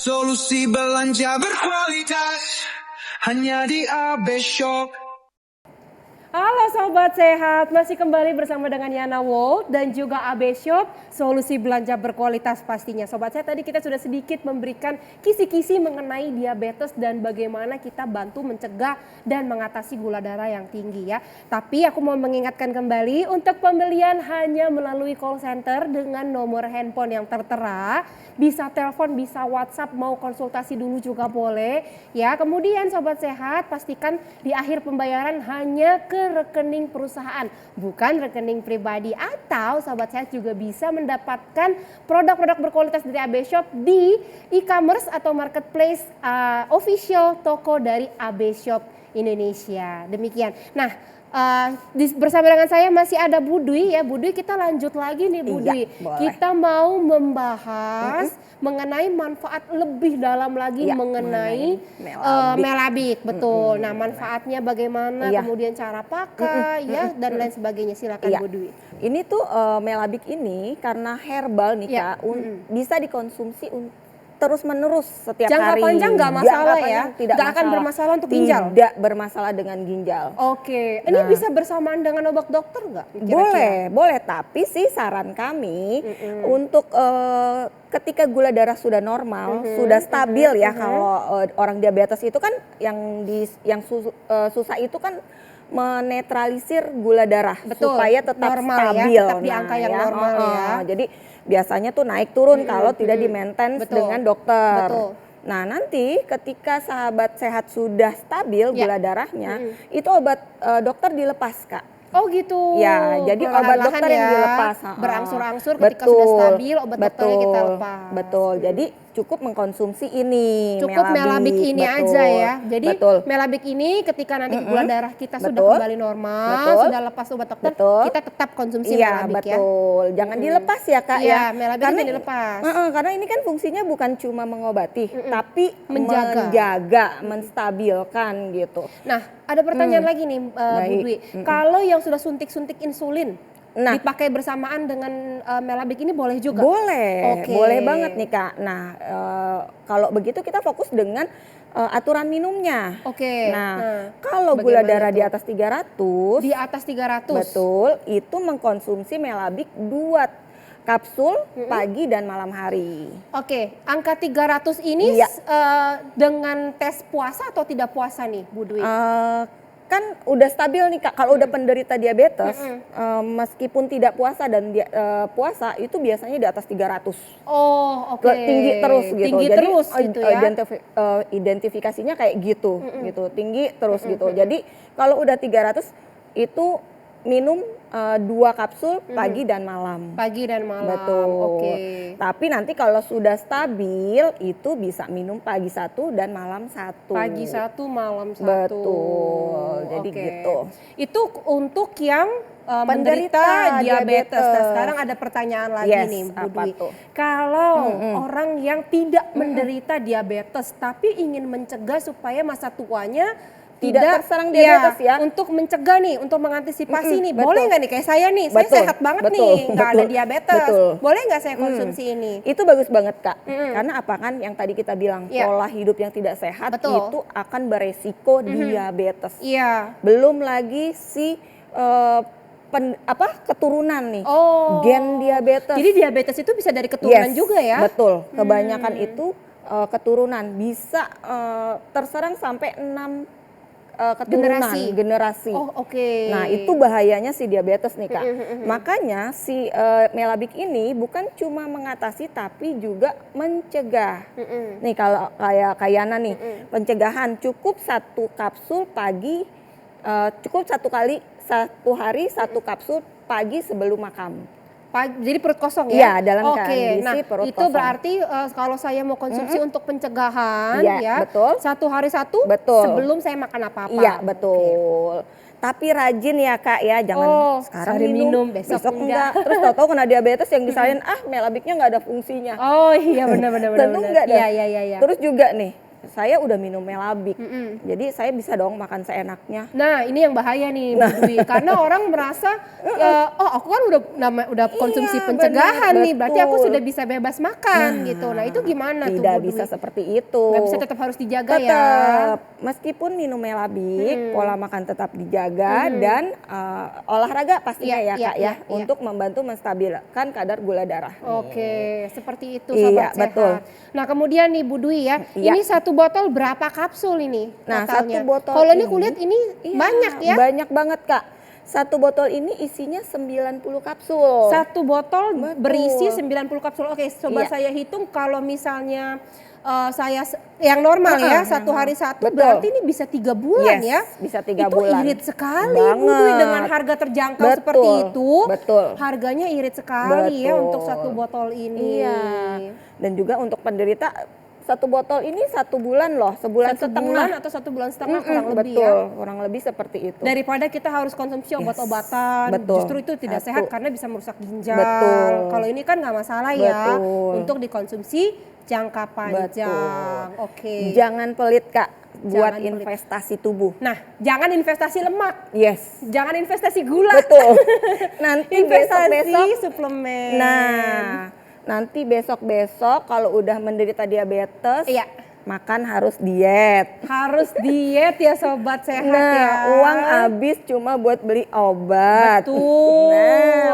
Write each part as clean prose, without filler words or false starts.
Solusi belanja berkualitas hanya di AB Shop. Halo Sobat Sehat, masih kembali bersama dengan Yana World dan juga AB Shop, solusi belanja berkualitas pastinya. Sobat Sehat, tadi kita sudah sedikit memberikan kisi-kisi mengenai diabetes dan bagaimana kita bantu mencegah dan mengatasi gula darah yang tinggi ya. Tapi aku mau mengingatkan kembali untuk pembelian hanya melalui call center dengan nomor handphone yang tertera. Bisa telepon, bisa WhatsApp, mau konsultasi dulu juga boleh ya. Kemudian Sobat Sehat, pastikan di akhir pembayaran hanya ke rekening perusahaan, bukan rekening pribadi. Atau Sobat Sehat juga bisa mendapatkan produk-produk berkualitas dari AB Shop di e-commerce atau marketplace official toko dari AB Shop Indonesia. Demikian. Nah, bersama dengan saya masih ada Bu Dwi ya. Bu Dwi, kita lanjut lagi nih Bu Dwi. Kita mau membahas mengenai manfaat lebih dalam lagi mengenai melabik. Betul. Nah, manfaatnya bagaimana, kemudian cara pakai ya dan lain sebagainya. Silakan Bu Dwi. Ini tuh melabik ini karena herbal nih Kak, bisa dikonsumsi terus menerus setiap jangka hari. Panjang nggak masalah ya? Nggak akan bermasalah untuk ginjal? Tidak bermasalah dengan ginjal. Oke, ini bisa bersamaan dengan obat dokter nggak? Boleh. Tapi sih saran kami untuk ketika gula darah sudah normal, sudah stabil ya. Kalau orang diabetes itu kan yang susah itu kan menetralisir gula darah. Betul, supaya tetap normal stabil. Ya, tetap di angka yang normal ya. Jadi biasanya tuh naik turun kalau tidak di-maintain dengan dokter. Betul. Nah, nanti ketika sahabat sehat sudah stabil gula darahnya, itu obat dokter dilepas, Kak. Oh gitu. Ya, jadi obat dokter yang dilepas. Berangsur-angsur ketika sudah stabil obat dokternya kita lepas. Betul. Jadi cukup mengkonsumsi ini. Cukup melabik ini aja ya. Jadi melabik ini ketika nanti gula darah kita sudah kembali normal, sudah lepas obat dokter, kita tetap konsumsi melabik ya. Betul. Jangan dilepas ya Kak ya. Melabik ini dilepas. Karena ini kan fungsinya bukan cuma mengobati, tapi menjaga, menstabilkan gitu. Nah, ada pertanyaan lagi nih Bu Dwi. Kalau yang sudah suntik-suntik insulin, dipakai bersamaan dengan melabik ini boleh juga? Boleh, boleh banget nih Kak. Nah, kalau begitu kita fokus dengan aturan minumnya. Nah, kalau gula darah di atas 300. Di atas 300? Betul, itu mengkonsumsi melabik 2 kapsul pagi dan malam hari. Angka 300 ini dengan tes puasa atau tidak puasa nih Bu Dwi? Kan udah stabil nih Kak, kalau udah penderita diabetes, meskipun tidak puasa dan puasa itu biasanya di atas 300. Tinggi terus gitu. Tinggi jadi terus gitu ya. Identifikasinya kayak gitu, tinggi terus gitu. Jadi kalau udah 300 itu minum 2 kapsul pagi dan malam. Pagi dan malam. Betul. Tapi nanti kalau sudah stabil itu bisa minum pagi 1 dan malam 1. Pagi 1, malam 1. Betul. Jadi gitu. Itu untuk yang penderita diabetes. Nah, sekarang ada pertanyaan lagi nih Bu Dwi. Kalau orang yang tidak menderita diabetes tapi ingin mencegah supaya masa tuanya tidak terserang diabetes ya. Untuk mencegah nih, untuk mengantisipasi nih, boleh nggak nih kayak saya nih, saya sehat banget nih, nggak ada diabetes, boleh nggak saya konsumsi ini? Itu bagus banget Kak, karena apa kan yang tadi kita bilang pola hidup yang tidak sehat itu akan beresiko diabetes. Belum lagi si keturunan nih, gen diabetes. Jadi diabetes itu bisa dari keturunan juga ya? Betul, kebanyakan itu keturunan bisa terserang sampai 6 generasi. Nah, itu bahayanya si diabetes nih Kak. Makanya si melabik ini bukan cuma mengatasi tapi juga mencegah. Nih kalau kayak Yana nih, pencegahan cukup 1 kapsul pagi, cukup 1 hari 1 kapsul pagi sebelum makan. Jadi perut kosong ya? Iya, dalam kondisi perut kosong. Itu berarti kalau saya mau konsumsi untuk pencegahan betul. 1 hari 1 sebelum saya makan apa-apa. Iya, betul. Tapi rajin ya Kak ya, jangan sekarang minum, besok enggak. Terus tahu-tahu kena diabetes yang disalahin melabiknya nggak ada fungsinya. Oh iya benar. Tentu enggak. Iya. Terus juga nih, saya udah minum Melabik. Jadi saya bisa dong makan seenaknya. Nah, ini yang bahaya nih, Bu Dwi. Karena orang merasa, aku kan udah konsumsi pencegahan nih, berarti aku sudah bisa bebas makan gitu. Nah, itu gimana tuh, Bu Dwi? Tidak bisa seperti itu. Nggak bisa, tetap harus dijaga ya. Meskipun minum Melabik, pola makan tetap dijaga dan olahraga pastinya ya Kak ya, untuk membantu menstabilkan kadar gula darah. Oke, seperti itu Sobat Sehat. Betul. Nah, kemudian nih Bu Dwi ya, ini satu botol berapa kapsul ini totalnya? Satu botol kalau ini kulihat ini banyak ya? Banyak banget Kak. Satu botol ini isinya 90 kapsul. Satu botol berisi 90 kapsul. Oke, Sobat saya hitung kalau misalnya saya yang normal ya, satu hari satu, berarti ini bisa 3 bulan ya? Bisa 3 bulan. Itu irit sekali Bu Dwi, dengan harga terjangkau seperti itu. Harganya irit sekali ya untuk satu botol ini. Iya. Dan juga untuk penderita, satu botol ini 1 bulan loh, sebulan setengah atau 1 bulan setengah kurang lebih ya. ya. Kurang lebih seperti itu. Daripada kita harus konsumsi obat-obatan, justru itu tidak sehat karena bisa merusak ginjal. Kalau ini kan nggak masalah ya untuk dikonsumsi jangka panjang. Oke. Jangan pelit Kak buat investasi tubuh. Nah, jangan investasi lemak. Jangan investasi gula. Betul. Nanti investasi suplemen. Nah, nanti besok-besok kalau udah menderita diabetes, makan harus diet. Harus diet ya Sobat Sehat ya. Uang habis cuma buat beli obat. Betul.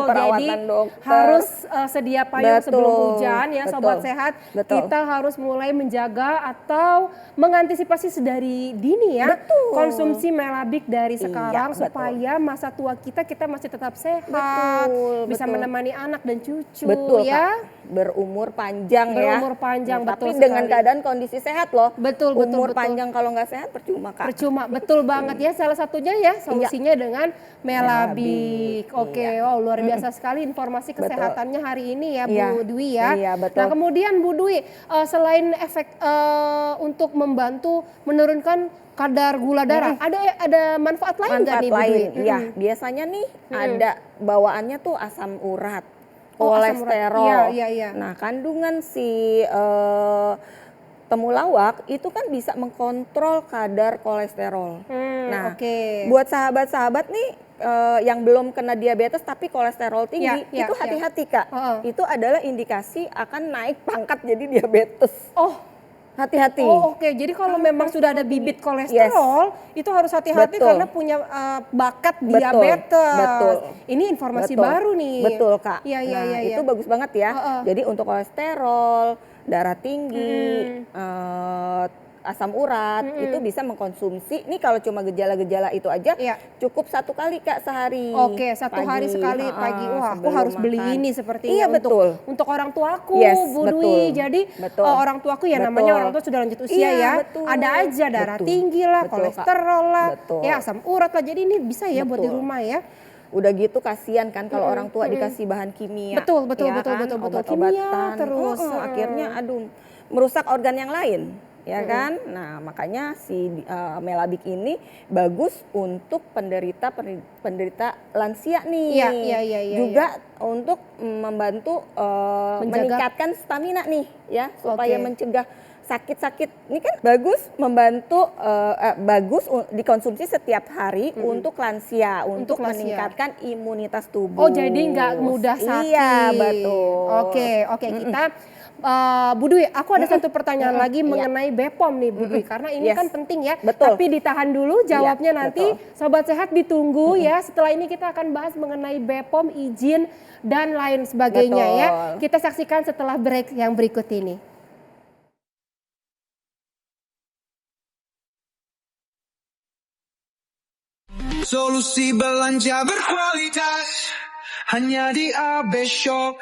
Perawatan jadi dokter. Harus sedia payung sebelum hujan ya Sobat Sehat. Kita harus mulai menjaga atau mengantisipasi sedari dini ya. Konsumsi Melabik dari sekarang supaya masa tua kita masih tetap sehat. Bisa menemani anak dan cucu ya. Kak. Berumur panjang ya. Berumur panjang, betul tapi dengan keadaan kondisi sehat loh. Betul. Umur panjang kalau nggak sehat percuma Kak. Percuma, betul banget ya. Salah satunya ya solusinya dengan Melabik. Oke, luar biasa sekali informasi kesehatannya hari ini ya Bu Dwi ya. Nah kemudian Bu Dwi, selain efek untuk membantu menurunkan kadar gula darah, ada manfaat lain nggak nih Bu Dwi? Iya, biasanya nih ada bawaannya tuh asam urat. Kolesterol. Nah, kandungan si temulawak itu kan bisa mengkontrol kadar kolesterol. Nah, buat sahabat-sahabat nih yang belum kena diabetes tapi kolesterol tinggi, itu hati-hati Kak. Itu adalah indikasi akan naik pangkat jadi diabetes. Hati-hati. Jadi kalau memang sudah ada bibit kolesterol, itu harus hati-hati karena punya bakat diabetes. Ini informasi baru nih. Betul Kak. Itu bagus banget ya. Jadi untuk kolesterol, darah tinggi, asam urat itu bisa mengkonsumsi. Ini kalau cuma gejala-gejala itu aja cukup 1 kali Kak sehari. Satu hari sekali pagi. Wah, aku harus beli ini sepertinya untuk orang tuaku, Bu Dwi. Jadi orang tuaku ya namanya orang tua sudah lanjut usia ya. Ada aja darah tinggi lah, kolesterol lah, ya asam urat lah. Jadi ini bisa ya buat di rumah ya. Udah gitu kasihan kan kalau orang tua dikasih bahan kimia. Betul. Obat-obatan Terus akhirnya merusak organ yang lain. Ya kan? Nah, makanya si Melabik ini bagus untuk penderita lansia nih. Juga untuk membantu meningkatkan stamina nih ya, supaya mencegah sakit-sakit. Ini kan bagus membantu bagus dikonsumsi setiap hari untuk lansia, untuk meningkatkan imunitas tubuh. Jadi nggak mudah sakit. Iya, betul. Oke, kita Bu Dwi, aku ada satu pertanyaan lagi mengenai BPOM nih Bu Dwi, karena ini kan penting ya. Tapi ditahan dulu jawabnya nanti. Sobat Sehat ditunggu ya. Setelah ini kita akan bahas mengenai BPOM, izin dan lain sebagainya ya. Kita saksikan setelah break yang berikut ini. Solusi belanja berkualitas hanya di AB Shop.